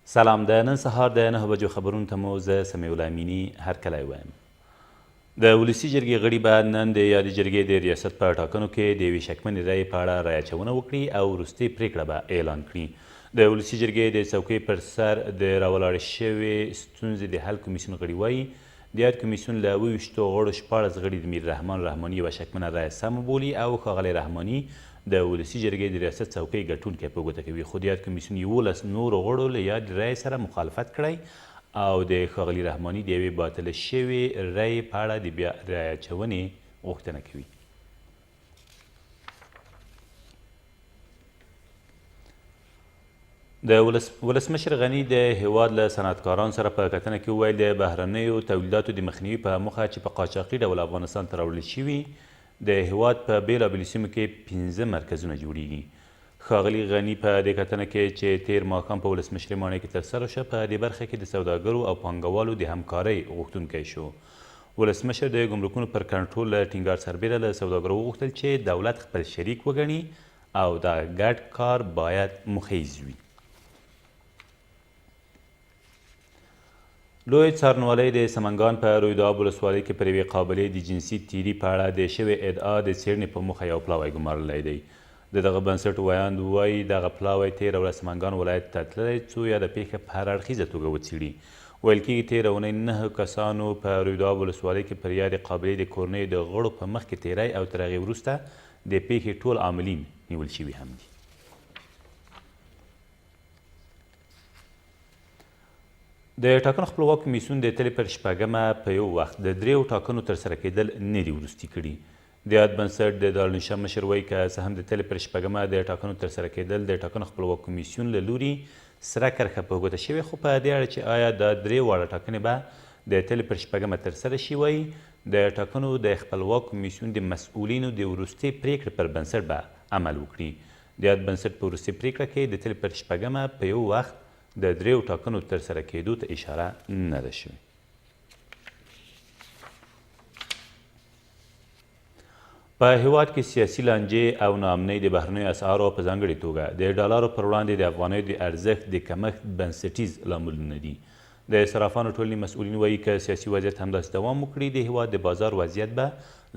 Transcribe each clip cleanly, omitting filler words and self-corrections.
سلام د نن سهار د 9 بجو خبرونو ته مو زه سمیع الله امیني هرکلی وایم. د ولسي جرګې غړي به نن د یادې جرګې د ریاست په ټاکنو کې د یوې شکمنې رایې په اړه رایه اچونه وکړي او وروستۍ پریکړه به اعلان کړي. د ولسي جرګې د څوکۍ پر سر د راولاړې شوې ستونزې د حل کمیسیون غړي وایي د یاد کمیسیون له 28 غړو 14 غړي د میر رحمان رحماني یوه شکمنه رایه سمه بولي او ښاغلی رحماني د ولسي جرګې د ریاست څوکۍ ګټونکی په ګوته کوي، خو د یاد کمیسیون 11 نورو غړو له یاد رایې سره مخالفت کړی او د ښاغلي رحماني د یوې باطله شوې رایې په اړه د بیا رایې اچونې غوښتنه کوي. د ولسمشر غني د هیواد له صنعتکارانو سره په کتنه کې وویل د بهرنیو تولیداتو د مخنیوي په موخه چې په قاچاقي ډول افغانستان ته راوړل شوي د هیواد په بیلابیلو سیمو کې 15 مرکزونه جوړیږي. ښاغلي غني په دې کتنه کې چې تیر ماښام په ولسمشرۍ ماڼۍ کې ترسره شوه په دې برخه کې د سوداګرو او پانګوالو د همکارۍ غوښتونکی شو. ولسمشر د ګمرکونو پر کنټرول له ټینګار سربیره له سوداګرو وغوښتل چې دولت خپل شریک وګڼي او دا ګډ کار باید مخیز وي. لوی څارنوالۍ د سمنګان په رویداب ولسوالۍ کې پر یوې قابلې د جنسي تیري په اړه د شوې ادعا د څېړنې په موخه یو پلاوی ګمارلی دی. د دغه بنسټ ویاند وایي دغه پلاوی تېره ورځ سمنګان ولایت ته تللی څو یاده پیښه په هر اړخیزه توګه وڅېړي. ویل کېږي تېره اونۍ 9 کسانو په رویداب ولسوالۍ کې پر یادې قابلې د کورنیو د غړو په مخ کې تېری او تر هغې وروسته د پیښې ټول عاملین نیول شوي هم دي. د ټاکنو خپلواک کمیسیون د تلې پر شپږمه په یو وخت د 3 ټاکنو ترسره کېدل نه دي وروستي کړي. د یاد بنسټ د دارالانشا مشر وایي که څه هم د تلې پر شپږمه د ټاکنو ترسره کېدل د ټاکنو خپلواک کمیسیون له لوري سره کرښه په ګوته شوې، خو په دې اړه چې آیا دا 3 واړه ټاکنې به د تلې پر شپږمه ترسره شي، وایي د ټاکنو د خپلواک کمیسیون د مسؤلینو د وروستۍ پریکړې پر بنسټ به عمل وکړي. د یاد بنسټ په وروستۍ پریکړه کې د تلې پر شپږمه په یو وخت د 3 ټاکنو ترسره کېدو ته اشاره نه ده شوې. په هیواد کې سیاسي لانجې او ناامنۍ د بهرنیو اسعارو په ځانګړې توګه د ډالرو پر وړاندې د افغانیو د ارزښت د کمښت بنسټیز لاملونه دي. د صرافانو ټولنې مسؤلین وایي که سیاسي وضعیت همداسې دوام وکړي د هیواد د بازار وضعیت به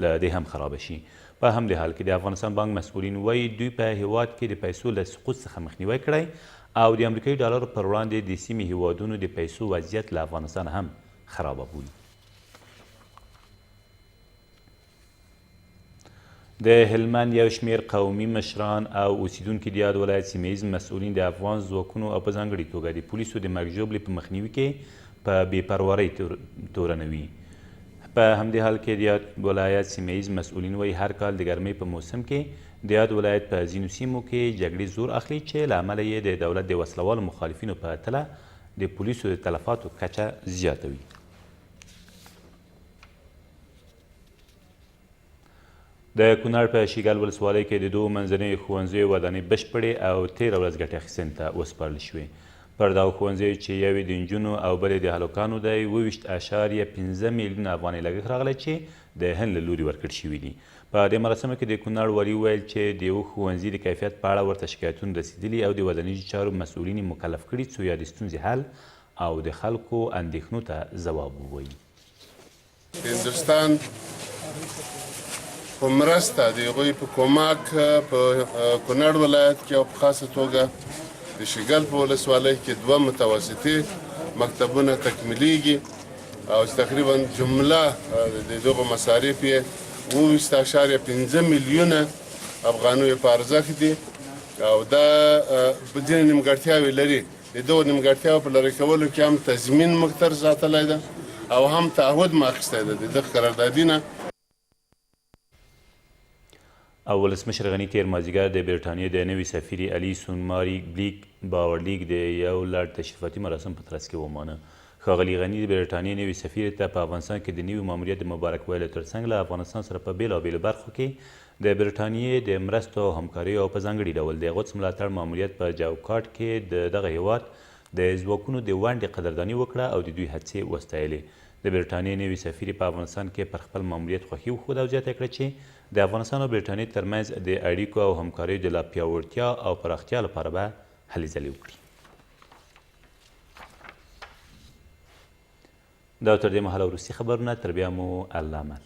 له دې هم خرابه شي. په همدې حال کې د افغانستان بانک مسؤلین وایي دوی په هیواد کې د پیسو له سقوط څخه مخنیوی کړی او د امریکایي ډالرو پر وړاندې د سیمې هیوادونو د پیسو وضعیت له افغانستان هم خرابه بولي. د هلمند یو شمېر قومي مشران او اوسیدونکي د یاد ولایت سیمه ییز مسؤلین د افغان ځواکونو او په ځانګړې توګه د پولیسو د مرګ ژوبلې په مخنیوي کې په بې پرورۍ تورنوي. په همدې حال کې د یاد ولایت سیمه ییز مسؤلین وایي هر کال د ګرمۍ په موسم کې د یاد ولایت په ځینو سیمو کې جګړې زور اخلي چې له امله یې د دولت د وسلوالو مخالفینو په تله د پولیسو د تلفاتو کچه زیاته وي. د کونړ په شیګل ولسوالۍ کې د 2 منځنیو ښوونځیو ودانۍ بشپړې او تېره ورځ ګټې اخیستنې ته وسپارل شوې. پر دغو ښوونځیو چې یوې د نجونو او بلې د هلکانو دی 22.5 میلیونه افغانۍ لګښت راغلی چې د هند له لوري ورکړل شوي دي. په دې مراسمو کې د کونړ والي وویل چې د یو ښوونځي د کیفیت په اړه ورته شکایتونه رسېدلي او د ودانیزو چارو مسؤلین یې مکلف کړي څو یا د ستونزې حل او د خلکو اندېښنو ته ځواب ووایي. هندوستان په مرسته د هغوی په کمک په کونړ ولایت کې او په خاصه توګه د شیګل په ولسوالۍ کې 2 متوسطې مکتبونه تکمیلیږي او تقریبا جمله د دغو مصارف یې 22.5 میلیونه افغانیو په ارزښت دي او دا ځینې نیمګړتیاوې لري. د دغو نیمګړتیاوو په لرې کولو کې هم تضمین موږ تر ساتلی ده او هم تعهد مو اخیستی ده د دغه قراردادي نه. او ولسمشر غني تیر مازدیګر د برټانیې د نوي سفیر علي سونماري بلیک باورلیک د یو لړ تشریفاتي مراسم په ترڅ کې ومانه. ښاغلي غني د برټانیې نوي سفیر ته په افغانستان کې د نوي ماموریت د مبارک ویلو ترڅنګ له افغانستان سره په بیلابیلو برخو کې د برټانیې د مرستو او همکاریو او په ځانګړي ډول د قدس ملاتړ ماموریت په چوکاټ کې د دغه هیواد د ځواکونو د ونډې قدرداني وکړه او د دوی هڅې وستایلې. د برټانیې نوي سفیر په افغانستان کې پر خپل ماموریت خوښي وښوده او زیاته کړه چې د افغانستان او برټانیې ترمنځ د اړیکو او همکاریو د لا پیاوړتیا او پراختیا لپاره به هلې ځلې وکړي. دا تر دې مهاله وروستي خبرونه، تر بیا مو الله امان.